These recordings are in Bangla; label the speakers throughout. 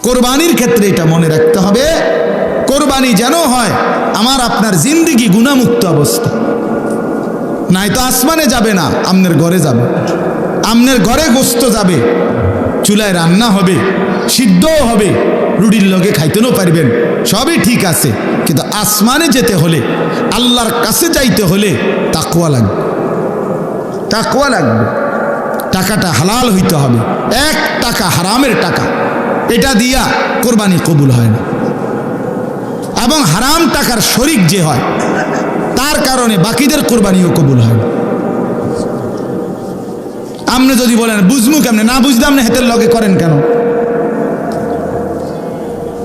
Speaker 1: কোরবানির ক্ষেত্রে এটা মনে রাখতে হবে, কোরবানি যেন হয় আমার আপনার জিন্দিগি গুনাহমুক্ত অবস্থা। নাই তো আসমানে যাবে না, আপনার ঘরে যাবে, আপনার ঘরে গোস্ত যাবে, চুলায় রান্না হবে, সিদ্ধও হবে, রুটির লগে খাইতেও পারবেন, সবই ঠিক আছে। কিন্তু আসমানে যেতে হলে, আল্লাহর কাছে যাইতে হলে তাকওয়া লাগবে, তাকওয়া লাগবে। টাকাটা হালাল হইতে হবে, 1 টাকা হারামের টাকা, এটা দিয়া কোরবানি কবুল হয় না। এবং হারাম টাকার শরিক যে হয় তার কারণে বাকিদের কোরবানিও কবুল হয় না। আপনি যদি বলেন বুঝমু কেমনে, না বুঝলে আপনি হাতের লগে করেন কেন?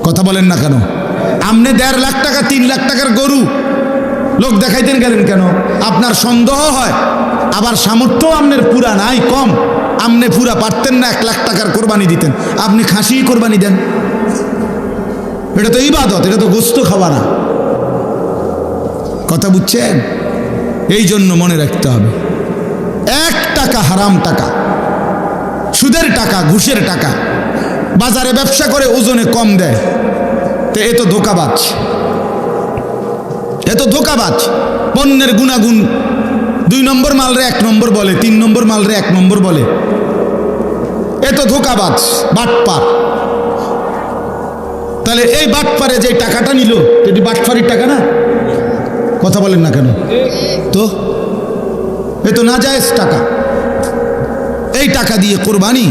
Speaker 1: কথা বলেন না কেন? আপনি 1.5 লাখ টাকা 3 লাখ টাকার গরু লোক দেখাইতেন গেলেন কেন? আপনার সন্দেহ হয়, আবার সামর্থ্য আপনার পুরা নাই, কম, আপনি পুরা পারতেন না 1 লাখ টাকার কোরবানি দিতেন, আপনি খাসি কোরবানি দেন। এটা তো ইবাদত, এটা তো গোস্ত খাওয়া না। কথা বুঝছেন? এই জন্য মনে রাখতে হবে, 1 টাকা হারাম টাকা, সুদের টাকা, ঘুষের টাকা, বাজারে ব্যবসা করে ওজনে কম দেয়, তো এ তো ধোঁকাবাজ, এ তো ধোঁকাবাজ। পণ্যের গুণাগুণ 2 নম্বর মালরে 1 নম্বর বলে, 3 নম্বর মালরে 1 নম্বর বলে, এ তো ধোঁকাবাজ, বাটপার। তাহলে এই বাটপারে যে টাকাটা নিল, এটি বাটপারির টাকা না? কথা বলেন না কেন? তো এ তো নাজায়েজ টাকা। এই টাকা দিয়ে কোরবানি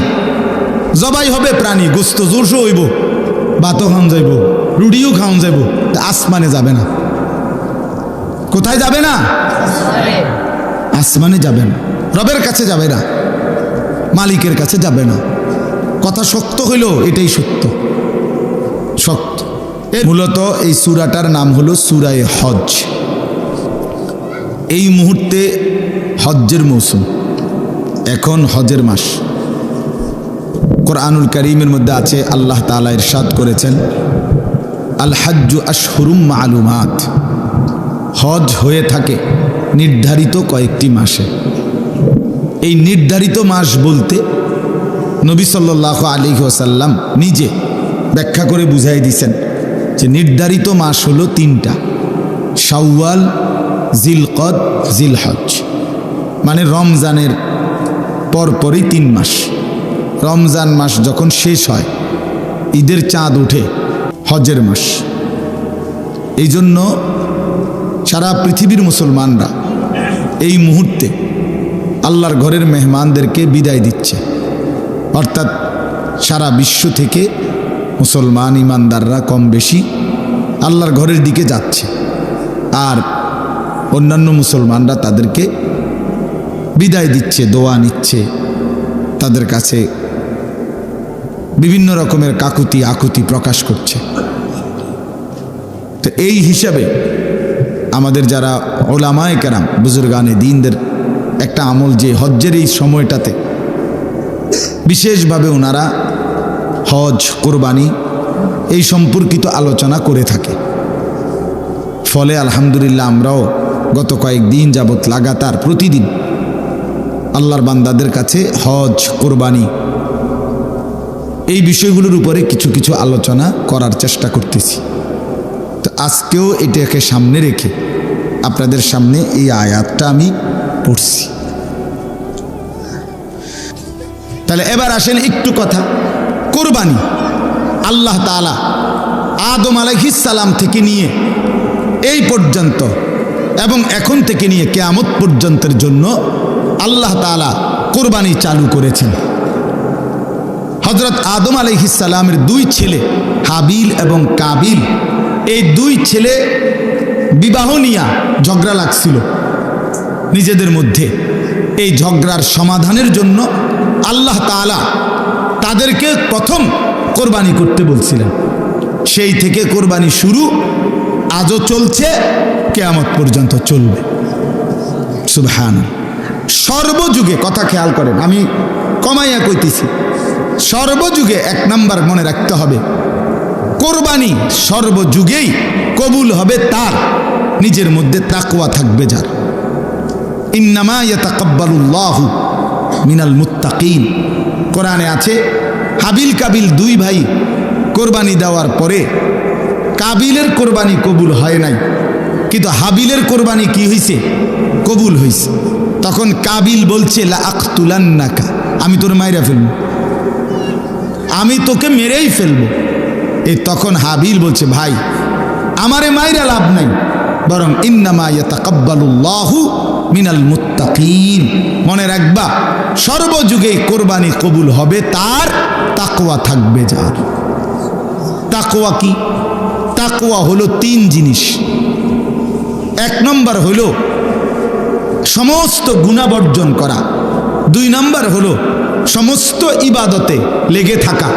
Speaker 1: জবাই হবে প্রাণী, গোস্ত জোরসো হইব, ভাতও খাওয়ান যাইব, রুটিও খাওয়ান যাইব, আসমানে যাবে না। কোথায় যাবে না? আসমানে যাবে না, রবের কাছে যাবে না, মালিকের কাছে যাবে না। কথা শক্ত হইল, এটাই সত্য, শক্ত। মূলত এই সূরাটার নাম হলো সূরায়ে হজ। এই মুহূর্তে হজ্জের মৌসুম, এখন হজের মাস। কোরআনুল কারীমের মধ্যে আছে, আল্লাহ তাআলা ইরশাদ করেছেন, আল হাজ্জু আশহুরুম মা'লুমাত, হজ হয়ে থাকে নির্ধারিত কয়েকটি মাসে। এই নির্ধারিত মাস বলতে নবী সাল্লাল্লাহু আলাইহি ওয়াসাল্লাম নিজে ব্যাখ্যা করে বুঝাই দিয়েছেন যে নির্ধারিত মাস হলো 3টা, শাওয়াল, জিলকদ, জিলহজ। মানে রমজানের পরপরই 3 মাস। রমজান মাস যখন শেষ হয়, ঈদের চাঁদ উঠে, হজের মাস। এই জন্য সারা পৃথিবীর মুসলমানরা এই মুহূর্তে আল্লাহর ঘরের মেহমানদেরকে বিদায় দিচ্ছে। অর্থাৎ সারা বিশ্ব থেকে মুসলমান ইমানদাররা কম বেশি আল্লাহর ঘরের দিকে যাচ্ছে, আর অন্যান্য মুসলমানরা তাদেরকে বিদায় দিচ্ছে, দোয়া নিচ্ছে, তাদের কাছে বিভিন্ন রকমের কাকুতি আকুতি প্রকাশ করছে। তো এই হিসাবে আমাদের যারা ওলামায়ে কেরাম, বুজুর্গানে দ্বীনদের একটা আমল যে হজ্জের এই সময়টাতে বিশেষভাবে ওনারা হজ, কোরবানি এই সম্পর্কিত আলোচনা করে থাকে। ফলে আলহামদুলিল্লাহ আমরাও গত কয়েকদিন যাবৎ লাগাতার প্রতিদিন আল্লাহর বান্দাদের কাছে হজ, কোরবানি এই বিষয়গুলোর উপরে কিছু কিছু আলোচনা করার চেষ্টা করতেছি। তো আজকেও এটাকে সামনে রেখে আপনাদের সামনে এই আয়াতটা আমি পড়ছি। তাহলে এবার আসেন একটু কথা, কোরবানি আল্লাহ তাআলা আদম আলাইহিস সালাম থেকে নিয়ে এই পর্যন্ত এবং এখন থেকে নিয়ে কিয়ামত পর্যন্তের জন্য আল্লাহ তাআলা কোরবানি চালু করেছেন। হযরত আদম আলাইহিস সালামের 2 ছেলে হাবিল এবং কাবিল, এই 2 ছেলে বিবাহ নিয়ে ঝগড়া লাগছিল নিজেদের মধ্যে। এই ঝগড়ার সমাধানের জন্য আল্লাহ তাআলা তাদেরকে প্রথম কোরবানি করতে বলছিলেন। সেই থেকে কোরবানি শুরু, আজও চলছে, কিয়ামত পর্যন্ত চলবে। সুবহানাল্লাহ। সর্বযুগে, কথা খেয়াল করেন, আমি কমাইয়া কইতেছি, সর্বযুগে 1 নাম্বার মনে রাখতে হবে, কোরবানি সর্বযুগেই কবুল হবে তার নিজের মধ্যে তাকওয়া থাকবে যার। ইন্নামা ইয়াতাকাব্বালুল্লাহু মিনাল মুত্তাকিন। কোরআনে আছে হাবিল কাবিল 2 ভাই কোরবানি দেওয়ার পরে কাবিলের কোরবানি কবুল হয় নাই, কিন্তু হাবিলের কোরবানি কি হয়েছে? কবুল হয়েছে। তখন কাবিল বলছে লা আকতুলান্নাকা, আমি তোর মাইরা ফেলবো, আমি তোকে মেরেই ফেলবো। এই তখন হাবিল বলছে ভাই আমারে মাইরা লাভ নাই, বরং ইন্নামা ইয়াতাকাব্বালুল্লাহু মিনাল মুত্তাকিন, মনে রাখবা সর্বযুগে কোরবানি কবুল হবে তার তাকওয়া থাকবে যার। তাকওয়া কি? তাকওয়া হলো 3 জিনিস। 1 নম্বর হলো সমস্ত গুনাহ বর্জন করা, 2 নম্বর হলো সমস্ত ইবাদতে লেগে থাকা,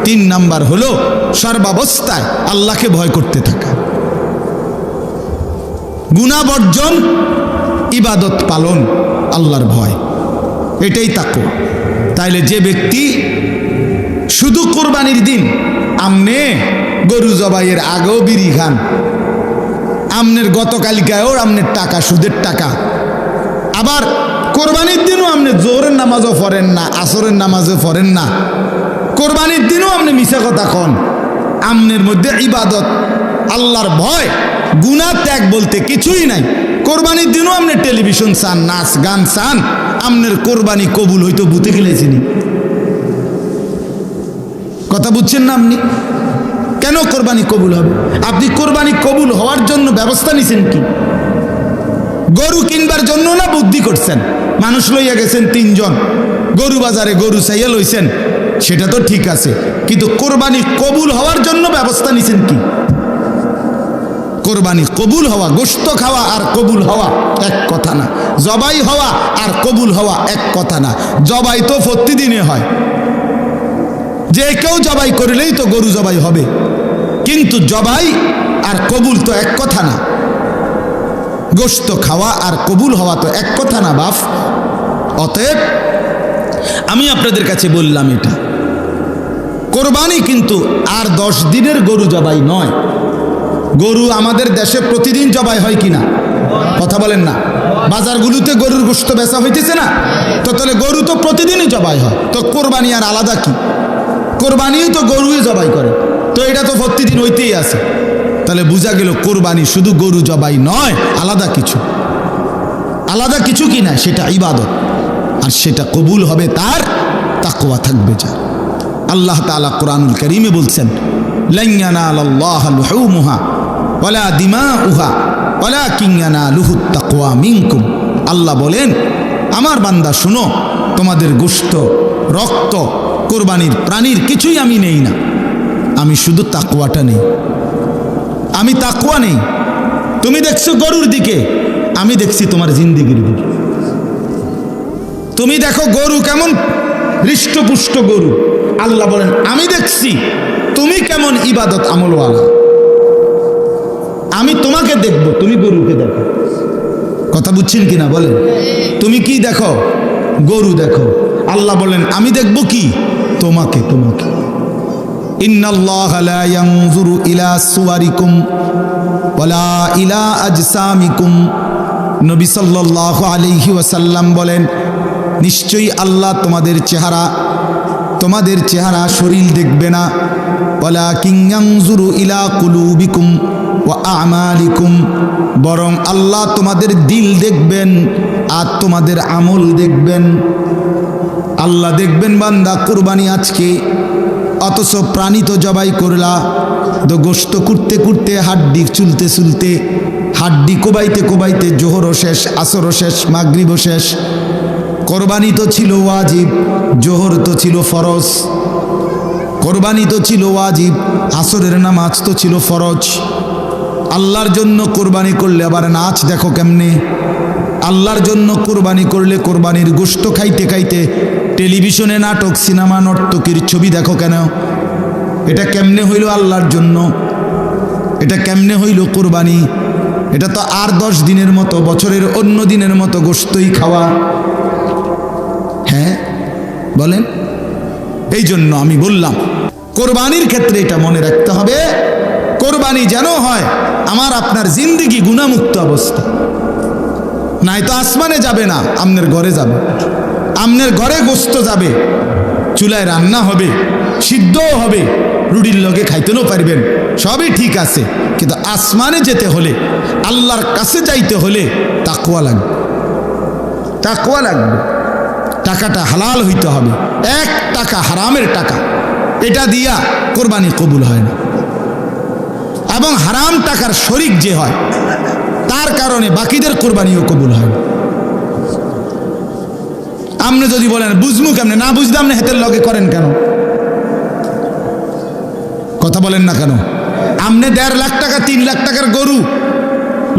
Speaker 1: 3 নম্বর হলো সর্বাবস্থায় আল্লাহকে ভয় করতে থাকা। গুনাহ বর্জন, ইবাদত পালন, আল্লাহর ভয়, এটাই তাকওয়া। তাইলে যে ব্যক্তি শুধু কোরবানির দিন আমনে গরু জবাইয়ের আগেও বিড়ি খান, আমনের গতকালিকায়ও আমনের টাকা সুদের টাকা, আবার কোরবানির দিনও আপনি জোহরের নামাজও পড়েন না, আসরের নামাজও পড়েন না, কোরবানির দিনও আপনি মিছা কথা কন, আমনের মধ্যে ইবাদত, আল্লাহর ভয়, গুনাহ ত্যাগ বলতে কিছুই নাই, কোরবানির দিনও আপনি টেলিভিশন চান, নাচ গান চান, আমনের কোরবানি কবুল হইতো বুতে গেলেছিনি। কথা বুঝছেন না আপনি? কেন কোরবানি কবুল হবে? আপনি কোরবানি কবুল হওয়ার জন্য ব্যবস্থা নিছেন কি? গরু কিনবার জন্য না বুদ্ধি করছেন? মানুষ লইয়া গেছেন 3 জন, গরু বাজারে গরু চাইয়া লইছেন, সেটা তো ঠিক আছে, কিন্তু কোরবানি কবুল হওয়ার জন্য ব্যবস্থা নিছেন কি? কোরবানি কবুল হওয়া, গোশত খাওয়া আর কবুল হওয়া এক কথা না, জবাই হওয়া আর কবুল হওয়া এক কথা না। জবাই তো প্রতিদিনে হয়, যে কেউ জবাই করলেই তো গরু জবাই হবে, কিন্তু জবাই আর কবুল তো এক কথা না। গোশত খাওয়া আর কবুল হওয়া তো এক কথা না বাপ। অতএব আমি আপনাদের কাছে বললাম, এটা কোরবানি কিন্তু আর 10 দিনের গরু জবাই নয়। গরু আমাদের দেশে প্রতিদিন জবাই হয় কিনা কথা বলেন না? বাজারগুলোতে গরুর গোশত বেচা হইতেছে না? তো তাহলে গরু তো প্রতিদিনই জবাই হয়, তো কোরবানি আর আলাদা কি? কোরবানিও তো গরুই জবাই করে, তো এটা তো প্রতিদিন হইতেই আছে। তাহলে বোঝা গেল কোরবানি শুধু গরু জবাই নয়, আলাদা কিছু, আলাদা কিছু কি না, সেটা ইবাদত, আর সেটা কবুল হবে তার তাকওয়া থাকবে যার। আল্লাহ তাআলা কোরআনুল কারীমে বলছেন লান ইয়ানালাল্লাহা লুহুমুহা ওয়ালা দিমাউহা ওয়ালাকিন ইয়ানালুহুত তাকওয়া মিনকুম। আল্লাহ বলেন আমার বান্দা শুনো, তোমাদের গোশত, রক্ত, কোরবানির প্রাণীর কিছুই আমি নেই না, আমি শুধু তাকওয়াটা নেই। আমি তাকওয়া নেই। তুমি দেখছো গরুর দিকে, আমি দেখছি তোমার জিন্দেগির দিকে। তুমি দেখো গরু কেমন হৃষ্টপুষ্ট গরু, আল্লাহ বলেন আমি দেখছি তুমি কেমন ইবাদত আমলওয়ালা, আমি তোমাকে দেখবো, তুমি গরুকে দেখো। কথা বুঝছেন কিনা বলেন? তুমি কি দেখো? গরু দেখো। আল্লাহ বলেন আমি দেখবো কি? তোমাকে। তোমাকে ইন্নাল্লাহা লা ইয়ানজুরু ইলা সুওয়ারিকুম ওয়ালা ইলা আজসামিকুম। নবী সাল্লাল্লাহু আলাইহি ওয়াসাল্লাম বলেন নিশ্চয়ই আল্লাহ তোমাদের চেহারা শরীর দেখবে না, ওয়ালাকিন ইয়ানজুরু ইলা কুলুবিকুম ওয়া আমালিকুম, বরং আল্লাহ তোমাদের দিল দেখবেন আর তোমাদের আমল দেখবেন। আল্লাহ দেখবেন বান্দা কুরবানি আজকে, অথচ প্রাণী তো জবাই করলা, তো গোশত কুটতে কুটতে হাড্ডি চুলতে চুলতে, হাড্ডি কোবাইতে কোবাইতে জোহরও শেষ, আসরও শেষ, মাগরিবও শেষ। কোরবানি তো ছিল ওয়াজিব, জোহর তো ছিল ফরজ। কোরবানি তো ছিল ওয়াজিব, আসরের নামাজ তো ছিল ফরজ। আল্লাহর জন্য কোরবানি করলে আবার নাচ দেখো কেমনে। আল্লাহর জন্য কোরবানি করলে কোরবানির গোশত খাইতে খাইতে টেলিভিশনে নাটক, সিনেমা, নর্তকীর ছবি দেখো কেন? এটা কেমনে হইল আল্লাহর জন্য? এটা কেমনে হইল কোরবানি? এটা তো আর 10 দিনের মতো, বছরের অন্য দিনের মতো গোশতই খাওয়া। হ্যাঁ বলেন? এই জন্য আমি বললাম কোরবানির ক্ষেত্রে এটা মনে রাখতে হবে, কোরবানি যেন হয় আমার আপনার জিন্দেগি গুনাহমুক্ত অবস্থা। নাই তো আসমানে যাবে না, আমনের ঘরে যাবে। আমনের ঘরে গোশত যাবে, চুলায় রান্না হবে, সিদ্ধও হবে, রুটির লগে খাইতেও পারবেন, সবই ঠিক আছে, কিন্তু আসমানে যেতে হলে, আল্লাহর কাছে যাইতে হলে তাকওয়া লাগবে, তাকওয়া লাগবে। টাকাটা হালাল হইতে হবে। 1 টাকা হারামের টাকা, এটা দিয়া কোরবানি কবুল হয় না। এবং হারাম টাকার শরিক যে হয় তার কারণে বাকিদের কোরবানিও কবুল হয় না। আপনি যদি বলেন বুঝমু কেমনে, না বুঝলাম না, হেতের লগে করেন কেন? কথা বলেন না কেন? আপনি 1.5 লাখ টাকা 3 লাখ টাকার গরু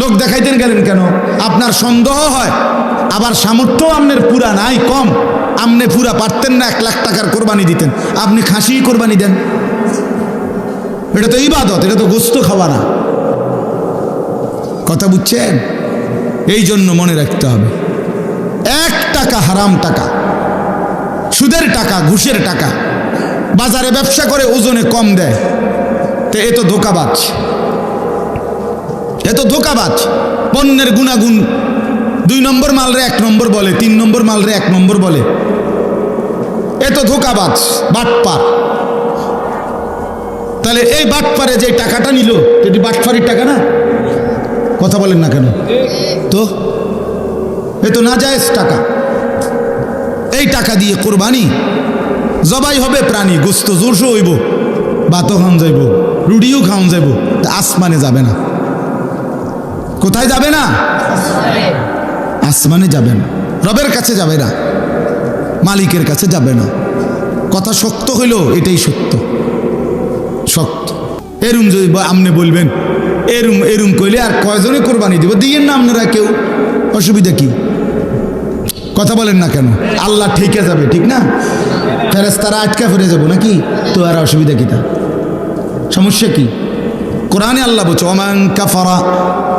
Speaker 1: লোক দেখাইতেন গেলেন কেন? আপনার সন্দেহ হয়, আবার সামর্থ্য আপনার পুরা নাই, কম, আপনি পুরা পারতেন না 1 লাখ টাকার কোরবানি দিতেন, আপনি খাসি কোরবানি দেন। এটা তো ইবাদত, এটা তো গোস্ত খাওয়া না। কথা বুঝছেন? এই জন্য মনে রাখতে হবে, 1 টাকা হারাম টাকা, সুদের টাকা, ঘুষের টাকা, বাজারে ব্যবসা করে ওজনে কম দেয়, তো এ তো ধোঁকাবাজ, এ তো ধোঁকাবাজ। পণ্যের গুণাগুণ 2 নম্বর মালরে 1 নম্বর বলে, 3 নম্বর মালরে 1 নম্বর বলে, এ তো ধোঁকাবাজ, বাটপার। তাহলে এই বাটপারে যে টাকাটা নিল, এটি বাটপারির টাকা না? কথা বলেন না কেন? তো এ তো নাজায়েজ টাকা। এই টাকা দিয়ে কোরবানি জবাই হবে প্রাণী, গোস্ত জোরসো হইব, ভাতও খাওয়ান যাইব, রুটিও খাওয়ান যাইব, তা আসমানে যাবে না। কোথায় যাবে না? আসমানে যাবে না, রবের কাছে যাবে না, মালিকের কাছে যাবে না। কথা শক্ত হইল, এটাই সত্য, শক্ত। এরম যদি আপনি বলবেন এরম এরম কইলে আর কয়জনে কোরবানি দিব? দিয়েন না আপনারা কেউ, অসুবিধা কি? কথা বলেন না কেন? আল্লাহ ঠিকে যাবে, ঠিক না? ফেরেশতারা আটকা ফিরে যাবো নাকি? তো আর অসুবিধা কি? তা সমস্যা কি? কোরআনে আল্লাহ বলছে ওমান কাফারা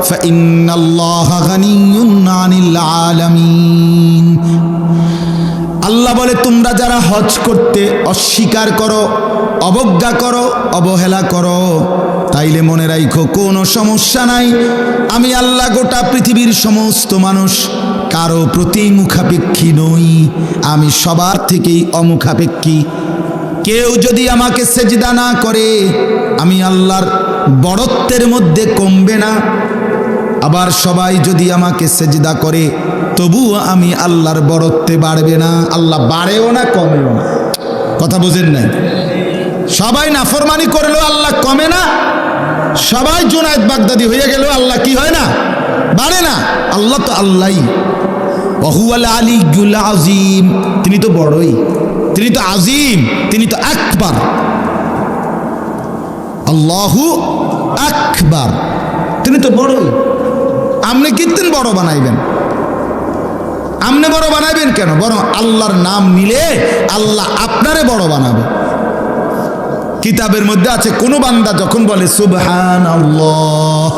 Speaker 1: ফাইন্নাল্লাহা গানিয়্যুন আনিল আলামিন। আল্লাহ বলে তোমরা যারা হজ করতে অস্বীকার করো, অবজ্ঞা করো, অবহেলা করো, তাইলে মনে রাখো কোনো সমস্যা নাই, আমি আল্লাহ গোটা পৃথিবীর সমস্ত মানুষ কারো প্রতি মুখাপেক্ষী নই, আমি সবার থেকেই অমুখাপেক্ষী। কেউ যদি আমাকে সেজদা না করে আমি আল্লাহর বড়ত্বের মধ্যে কমবে না, আবার সবাই যদি আমাকে সেজদা করে তবুও আমি আল্লাহর বড়ত্বে বাড়বে না। আল্লাহ বাড়েও না কমেও না। কথা বুঝেন নাই? সবাই নাফরমানি করলেও আল্লাহ কমে না, সবাই জুনায়েদ বাগদাদি হয়ে গেলেও আল্লাহ কি হয় না? বাড়ে না। আল্লাহ তো আল্লাহই, ওয়াহুয়াল আলিয়্যুল আযীম, তিনি তো বড়ই, তিনি তো আজিম, তিনি তো আকবার। আল্লাহু আকবার, তিনি তো বড়ই। আপনি কীর্তন বড় বানাইবেন? আপনি বড় বানাইবেন কেন? বরং আল্লাহর নাম নিলে আল্লাহ আপনারে বড় বানাবে। কিতাবের মধ্যে আছে কোন বান্দা যখন বলে সুবহানাল্লাহ,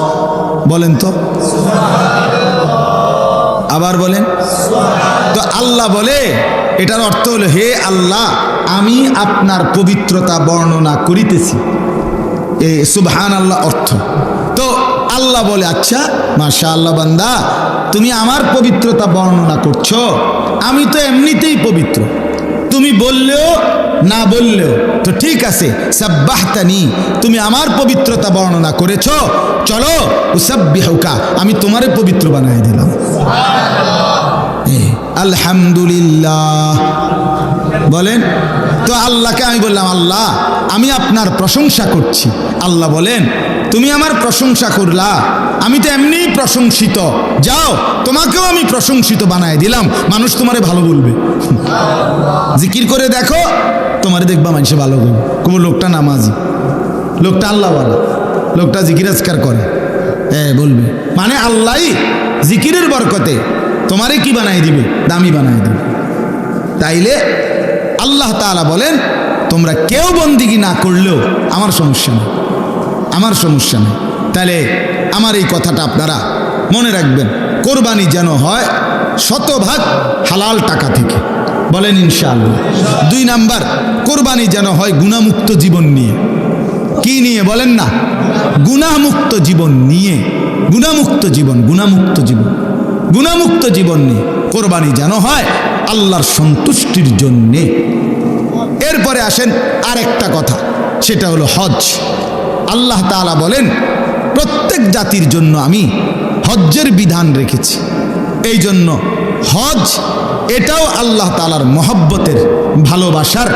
Speaker 1: বলেন তো আবার বলেন, তো আল্লাহ বলে এটার অর্থ হলো হে আল্লাহ আমি আপনার পবিত্রতা বর্ণনা করিতেছি, এ সুবহানাল্লাহ অর্থ। তো আল্লাহ বলে আচ্ছা মাশাআল্লাহ বান্দা তুমি আমার পবিত্রতা বর্ণনা করছো, আমি তো এমনিতেই পবিত্র, তুমি বললেও না বললেও তো ঠিক আছে, সাব্বাহতানি, তুমি আমার পবিত্রতা বর্ণনা করেছো, চলো উসাব্বিহুকা, আমি তোমারে পবিত্র বানাই দিলাম। আলহামদুলিল্লাহ বলেন তো। আল্লাহকে আমি বললাম আল্লাহ আমি আপনার প্রশংসা করছি। আল্লাহ বলেন তুমি আমার প্রশংসা করলা, আমি তো এমনিই প্রশংসিত, যাও তোমাকেও আমি প্রশংসিত বানাই দিলাম, মানুষ তোমারে ভালো বলবে। জিকির করে দেখো, তোমারে দেখবা মানুষে ভালো বলবে, কোনো লোকটা নামাজি, লোকটা আল্লাহওয়ালা, লোকটা জিকির আজকার করে, হ্যাঁ বলবে, মানে আল্লাহই জিকিরের বরকতে তোমারে কি বানাই দিবে? দামি বানাই দিবে। তাইলে আল্লাহ তাআলা বলেন তোমরা কেউ বন্দিগি না করলেও আমার সমস্যা নেই, আমার সমস্যা নেই। তাহলে আমার এই কথাটা আপনারা মনে রাখবেন, কোরবানি যেন হয় 100% হালাল টাকা থেকে, বলেন ইনশাআল্লাহ। 2 নাম্বার, কোরবানি যেন হয় গুনাহমুক্ত জীবন নিয়ে। কি নিয়ে বলেন না? গুনাহমুক্ত জীবন নিয়ে, গুনাহমুক্ত জীবন, গুনাহমুক্ত জীবন, গুনাহমুক্ত জীবন নিয়ে কোরবানি যেন হয় আল্লাহর সন্তুষ্টির জন্যে। এরপরে আসেন আরেকটা কথা, সেটা হলো হজ। আল্লাহ তাআলা বলেন প্রত্যেক জাতির জন্য আমি হজ্জের বিধান রেখেছি। এই জন্য হজ এটাও আল্লাহ তাআলার মহব্বতের ভালোবাসার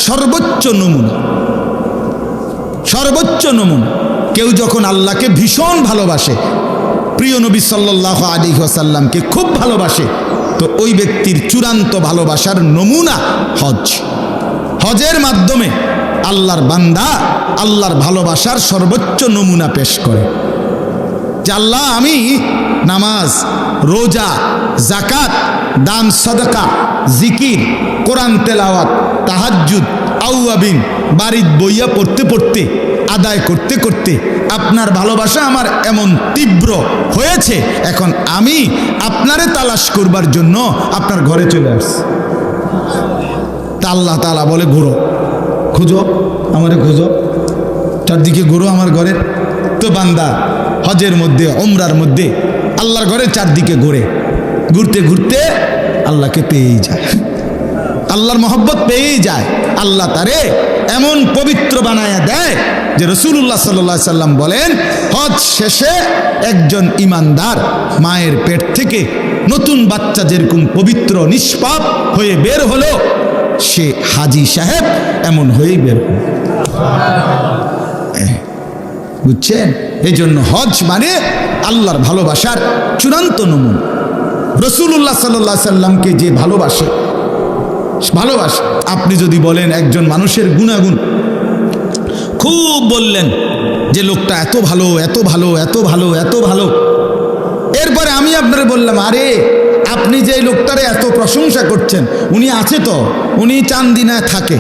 Speaker 1: সর্বোচ্চ নমুনা, সর্বোচ্চ নমুনা। কেউ যখন আল্লাহকে ভীষণ ভালোবাসে, প্রিয় নবী সাল্লাল্লাহু আলাইহি ওয়াসাল্লামকে খুব ভালোবাসে, তো ওই ব্যক্তির চূড়ান্ত ভালোবাসার নমুনা হজ। হজের মাধ্যমে আল্লাহর বান্দা আল্লাহর ভালোবাসার সর্বোচ্চ নমুনা পেশ করে যে আল্লাহ আমি নামাজ, রোজা, যাকাত, দান, সাদাকা, জিকির, কোরআন তেলাওয়াত, তাহাজ্জুদ, আউয়াবিন বাড়ির বইয়া পড়তে পড়তে, আদায় করতে করতে আপনার ভালোবাসা আমার এমন তীব্র হয়েছে, এখন আমি আপনারে তালাশ করবার জন্য আপনার ঘরে চলে আসছি। তা আল্লাহ তাআলা বলে ঘুরো, খুঁজো, আমারে খুঁজো, চারদিকে ঘুরো আমার ঘরের। তো বান্দা হজের মধ্যে, উমরার মধ্যে আল্লাহর ঘরের চারদিকে ঘুরে, ঘুরতে ঘুরতে আল্লাহকে পেয়েই যায়, আল্লাহর মহব্বত পেয়েই যায়। আল্লাহ তারে এমন পবিত্র বানায়া দেয় যে রাসূলুল্লাহ সাল্লাল্লাহু আলাইহি সাল্লাম বলেন হজ শেষে একজন ইমানদার মায়ের পেট থেকে নতুন বাচ্চা যেরকম পবিত্র নিষ্পাপ হয়ে বের হলো, সে হাজী সাহেব এমন হয়েই বের হলো। বুঝছেন? এই জন্য হজ মানে আল্লাহর ভালোবাসার চূড়ান্ত নমুনা। রাসূলুল্লাহ সাল্লাল্লাহু আলাইহি সাল্লামকে যে ভালোবাসে, আপনি যদি বলেন একজন মানুষের গুণাগুণ খুব বললেন যে লোকটা এত ভালো, এত ভালো, এত ভালো, এত ভালো, এরপরে আমি আপনারে বললাম আরে আপনি যে লোকটারে এত প্রশংসা করছেন, উনি আছে তো, উনি চান্দিনায় থাকে,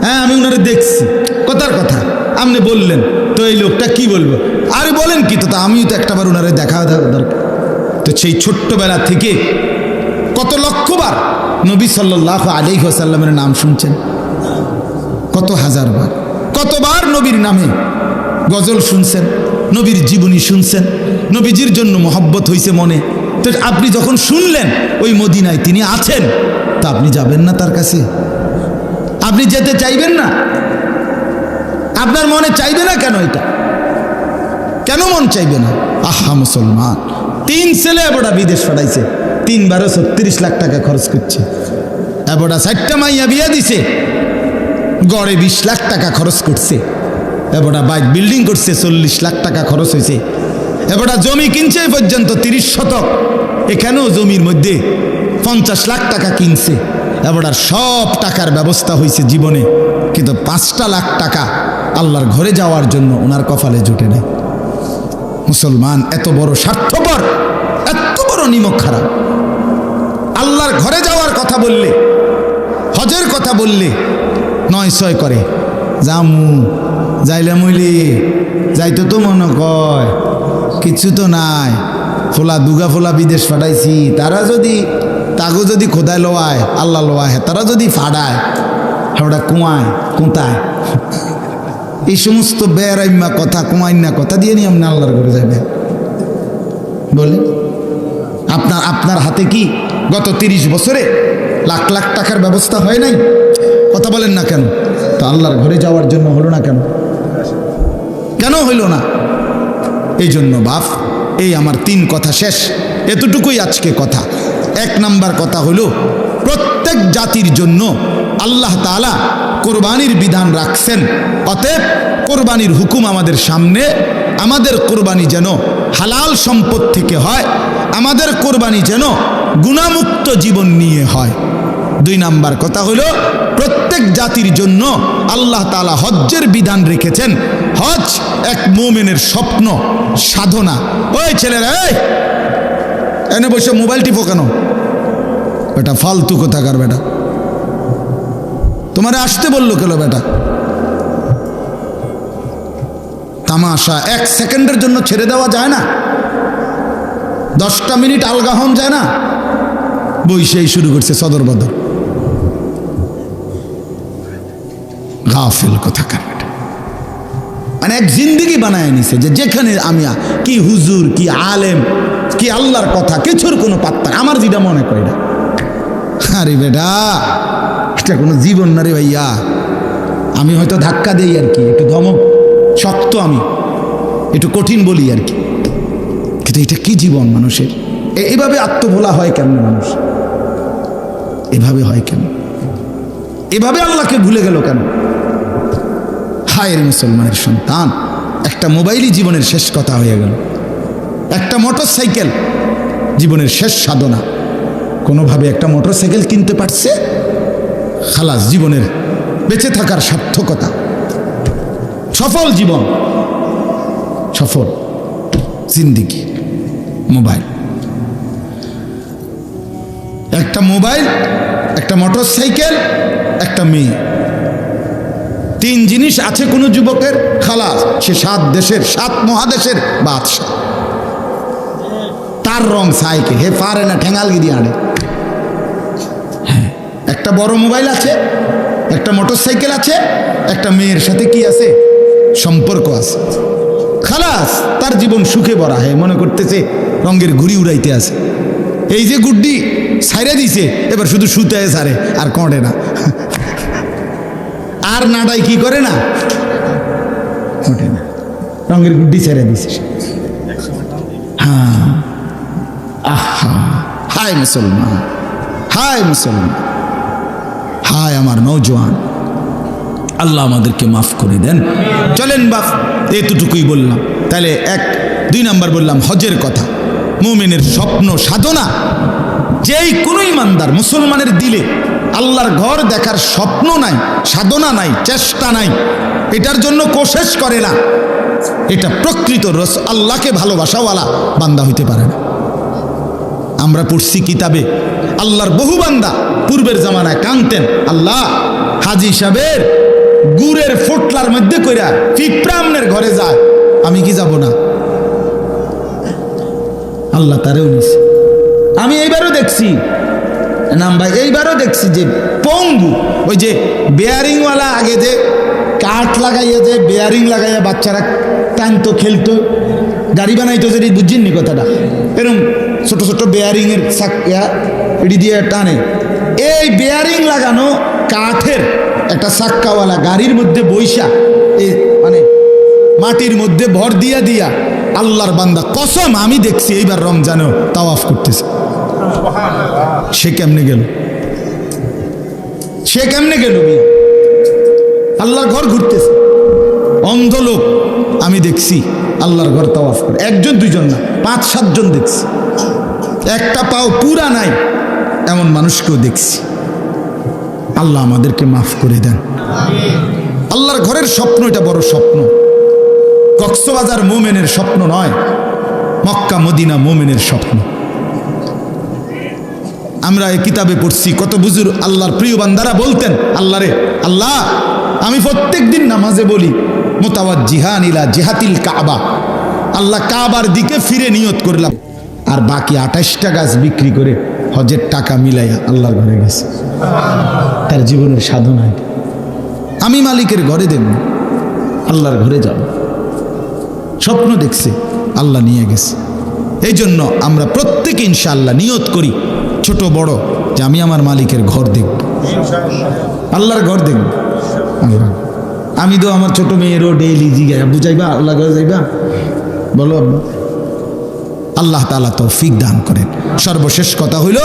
Speaker 1: হ্যাঁ আমি উনারে দেখছি, কথার কথা আপনি বললেন, তো এই লোকটা কি বলবো? আরে বলেন কি, তো আমিও তো একটাবার উনারে দেখা দরকার। তো সেই ছোট্টবেলা থেকে কত লক্ষবার নবী সাল্লাল্লাহু আলাইহি ওয়াসাল্লামের নাম শুনছেন, কত হাজার বার, কতবার নবীর নামে গজল শুনছেন, নবীর জীবনী শুনছেন, নবীজির জন্য মহব্বত হয়েছে মনে। তো আপনি যখন শুনলেন ওই মদিনায় তিনি আছেন, তা আপনি যাবেন না তার কাছে? আপনি যেতে চাইবেন না? আপনার মনে চাইবে না কেন? এটা কেন মন চাইবে না? আহা মুসলমান, 3 ছেলে এবড়া বিদেশ পাঠাইছে, 3 36 লাখ টাকা খরচ করছে, এবড়া 4টা মাইয়া বিয়া দিছে, গড়ে 20 লাখ টাকা খরচ করছে, এবড়া বাইক বিল্ডিং করছে, 40 লাখ টাকা খরচ হয়েছে, এবড়া জমি কিনছে এই পর্যন্ত 30 শতক, এখানেও জমির মধ্যে 50 লাখ টাকা কিনছে, এবড়ার সব টাকার ব্যবস্থা হয়েছে জীবনে, কিন্তু 5টা লাখ টাকা আল্লাহর ঘরে যাওয়ার জন্য ওনার কপালে জুটে নেই। মুসলমান এত বড় স্বার্থপর, এত বড় নিমক খারাপ। আল্লাহর ঘরে যাওয়ার কথা বললে, হজের কথা বললে 9-6 করে, জামু যাইলে মইলি যাইতো তো মনে কয় কিছু তো নাই, ফোলা দুগা ফোলা বিদেশ পাঠাইছি, তারা যদি তাগো যদি খোদায় লোয়ায়, আল্লাহ লোয়ায়, তারা যদি ফাড়ায়, ওটা কুমায় কোথায়, এই সমস্ত বেড়াইম্মা কথা, কুমাইন্না কথা দিয়ে নিয়ে আপনি আল্লাহর ঘরে যাবেন বলে? আপনার হাতে কি গত 30 বছরে লাখ লাখ টাকার ব্যবস্থা হয় নাই? কথা বলেন না কেন? তো আল্লাহর ঘরে যাওয়ার জন্য হলো না কেন? কেন হইল না? এই জন্য বাপ, এই আমার 3 কথা শেষ, এতটুকুই আজকে কথা। 1 নাম্বার কথা হলো প্রত্যেক জাতির জন্য আল্লাহ তাআলা কোরবানির বিধান রাখছেন, অতএব কোরবানির হুকুম আমাদের সামনে। আমাদের কোরবানি যেন হালাল সম্পদ থেকে হয়, আমাদের কোরবানি যেন গুনাহমুক্ত জীবন নিয়ে হয়। 2 নাম্বার কথা হলো প্রত্যেক জাতির জন্য আল্লাহ তাআলা হজ্জের বিধান রেখেছেন। হজ এক মুমিনের স্বপ্ন, সাধনা। ওই ছেলেরা, এই এনে বসে মোবাইল টিপো কেন? বেটা ফালতু কোথাকার বেটা, তোমারে আসতে বললো কেন বেটা? তামাশা 1 সেকেন্ডের জন্য ছেড়ে দেওয়া যায় না? 10টা মিনিট আলগা হন যায় না? বইসেই শুরু করছে সদর বদর, গাফিল কোথাকার বেটা। মানে এক জিন্দেগি বানায় নিছে যে যেখানে আমি কি হুজুর, কি আলেম, কি আল্লাহর কথা, কিছুর কোনো পাত্তা, আমার যেটা মনে করে না। আরে বেটা, এটা কোনো জীবন না রে ভাইয়া। আমি হয়তো ধাক্কা দেই আর কি, একটু ধমক, শক্ত আমি, একটু কঠিন বলি আর কি, কিন্তু এটা কি জীবন মানুষের? এইভাবে আত্মভোলা হয় কেমন মানুষ? এভাবে হয় কেন? এভাবে আল্লাহকে ভুলে গেল কেন? হায় মুসলমানের সন্তান, একটা মোবাইলই জীবনের শেষ কথা হয়ে গেল, একটা মোটর সাইকেল জীবনের শেষ সাধনা। কোনোভাবে একটা মোটর সাইকেল কিনতে পারছে, খালাস, জীবনের বেঁচে থাকার সার্থকতা, সফল জীবন, সফল জিন্দিগি। মোবাইল, একটা মোবাইল, একটা মোটর সাইকেল, একটা মেয়ে, 3 জিনিস আছে কোনো যুবকের, খালাস, সে 7 দেশের 7 মহাদেশের বাদশা। তার রং সাইকে হে পারে না, ঠেঙ্গালগিরি আনে। হ্যাঁ, একটা বড় মোবাইল আছে, একটা মোটর সাইকেল আছে, একটা মেয়ের সাথে কি আছে? সম্পর্ক আছে। খালাস, তার জীবন সুখে ভরা। হয় মনে করতেছে রঙের ঘুড়ি উড়াইতে আছে। এই যে গুড্ডি ছাইরে দিছে, এবার শুধু শুতে ছাড়ে, আর কড়ে না, আর নাডাই কি করে না, ওঠে না, রঙের গুড্ডি ছেড়ে দিছে। হ্যাঁ, আহা, হায় মুসলমান, হায় মুসলমান, হায় আমার নওজোয়ান, আল্লাহ আমাদেরকে মাফ করে দেন। চলেন বাপ, এতটুকুই বললাম। তাহলে 1, 2 নাম্বার বললাম হজের কথা। মুমিনের স্বপ্ন সাধনা, যেই কোনো ইমানদার মুসলমানের দিলে আল্লাহর ঘর দেখার স্বপ্ন নাই, সাধনা নাই, চেষ্টা নাই, এটার জন্য কোশিশ করে না, এটা প্রকৃত আল্লাহকে ভালোবাসাওয়ালা বান্দা হইতে পারে না। আমরা পড়ছি কিতাবে, আল্লাহর বহু বান্দা পূর্বের জামানায় কাঁদতেন, আল্লাহ হাজী সাহেবের গুড়ের ফোটলার মধ্যে কইরা পিঁপড়ামনের ঘরে যায়, আমি কি যাব না? আল্লাহ তারেও নিছে। আমি এইবারও দেখছি নাম ভাই, এইবারও দেখছি যে পঙ্গু, ওই যে বেয়ারিংওয়ালা, আগে যে কাঠ লাগাইয়া, যে বেয়ারিং লাগাইয়া বাচ্চারা টানতো, খেলতো, গাড়ি বানাইতো, যে বুঝছেননি কথাটা, এরকম ছোট ছোট বেয়ারিংয়ের চাকা এটি দিয়ে টানে। এই বেয়ারিং লাগানো কাঠের একটা চাক্কাওয়ালা গাড়ির মধ্যে বৈশা, এই মানে মাটির মধ্যে ভর দিয়া দিয়া আল্লাহর বান্দা, কসম আমি দেখছি এইবার রমজানেও তাওয়াফ করতেছে। সে কেমনে গেল? সে কেমনে গেল? আল্লাহর ঘর ঘুরতেছে, অন্ধ লোক আমি দেখছি আল্লাহর ঘর তাওয়াফ করে, 1 জন 2 জন না, 5-7 জন দেখছি, একটা পাও পুরা নাই এমন মানুষকেও দেখছি। আল্লাহ আমাদেরকে মাফ করে দেন। আল্লাহর ঘরের স্বপ্ন, এটা বড় স্বপ্ন। কক্সবাজার মোমেনের স্বপ্ন নয়, মক্কা মদিনা মোমেনের স্বপ্ন। আমরা এই কিতাবে পড়ছি, কত বুজুর্গ আল্লাহর প্রিয় বান্দারা বলতেন, আল্লাহ রে, আল্লাহ আমি প্রত্যেক দিন নামাজে বলি মুতাওয়াজ্জিহান ইলা জিহাতিল কাবা, আল্লাহ কাবার দিকে ফিরে নিয়ত করলাম, আর বাকি 28টা গাছ বিক্রি করে হজের টাকা মিলাইয়া আল্লাহর ঘরে গেছে। তার জীবনের সাধনায়, আমি মালিকের ঘরে দেখব, আল্লাহর ঘরে যাব, স্বপ্ন দেখছে, আল্লাহ নিয়ে গেছে। এই জন্য আমরা প্রত্যেকে ইনশাআল্লাহ নিয়ত করি, ছোট বড়, যে আমি আমার মালিকের ঘর দেখব, আল্লাহর ঘর দেখব। আমি তো আমার ছোট মেয়েরও ডেইলি জিগাই, আব্বু যাইবা আল্লাহ ঘরে যাইবা? বলো আব্বু। আল্লাহ তাআলা তৌফিক দান করেন। সর্বশেষ কথা হইল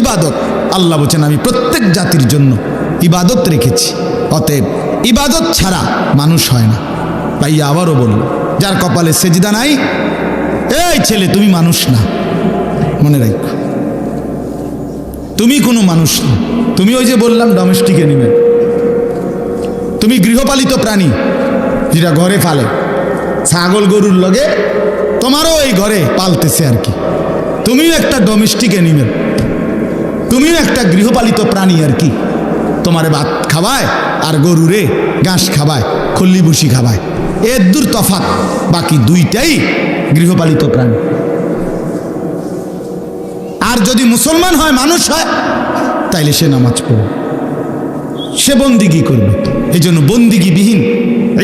Speaker 1: ইবাদত। আল্লাহ বলেন আমি প্রত্যেক জাতির জন্য ইবাদত রেখেছি, অতএব ইবাদত ছাড়া মানুষ হয় না। ভাইয়া আবারও বলল, যার কপালে সেজদা নাই, এই ছেলে তুমি মানুষ না, মনে রাখো, তুমি কোনো মানুষ না। তুমি ওই যে বললাম ডোমেস্টিক অ্যানিমেল, তুমি গৃহপালিত প্রাণী, যেটা ঘরে পালে, ছাগল গরুর লগে তোমারও এই ঘরে পালতেছে আর কি। তুমিও একটা ডোমেস্টিক অ্যানিমেল, তুমিও একটা গৃহপালিত প্রাণী আর কি। তোমারে ভাত খাওয়ায় আর গরুরে ঘাস খাওয়ায়, খল্লি ভুসি খাওয়ায়, এর দূর তফাৎ, বাকি দুইটাই গৃহপালিত প্রাণী। আর যদি মুসলমান হয়, মানুষ হয়, তাইলে সে নামাজ পড়বে, সে বন্দিগি করবে। এই জন্য বন্দিগি বিহীন,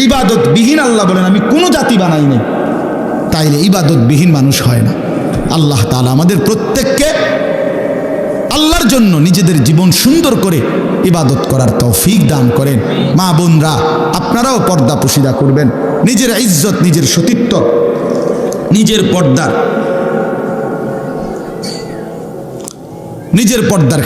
Speaker 1: ইবাদত বিহীন, আল্লাহ বলেন আমি কোনো জাতি বানাই নাই, তাইলে ইবাদত বিহীন মানুষ হয় না। আল্লাহ তাআলা আমাদের প্রত্যেককে আল্লাহর জন্য নিজেদের জীবন সুন্দর করে ইবাদত করার তৌফিক দান করেন। মা বোনরা, আপনারাও পর্দা পুশিদা করবেন। নিজের ইজ্জত, নিজের সতীত্ব, নিজের পর্দার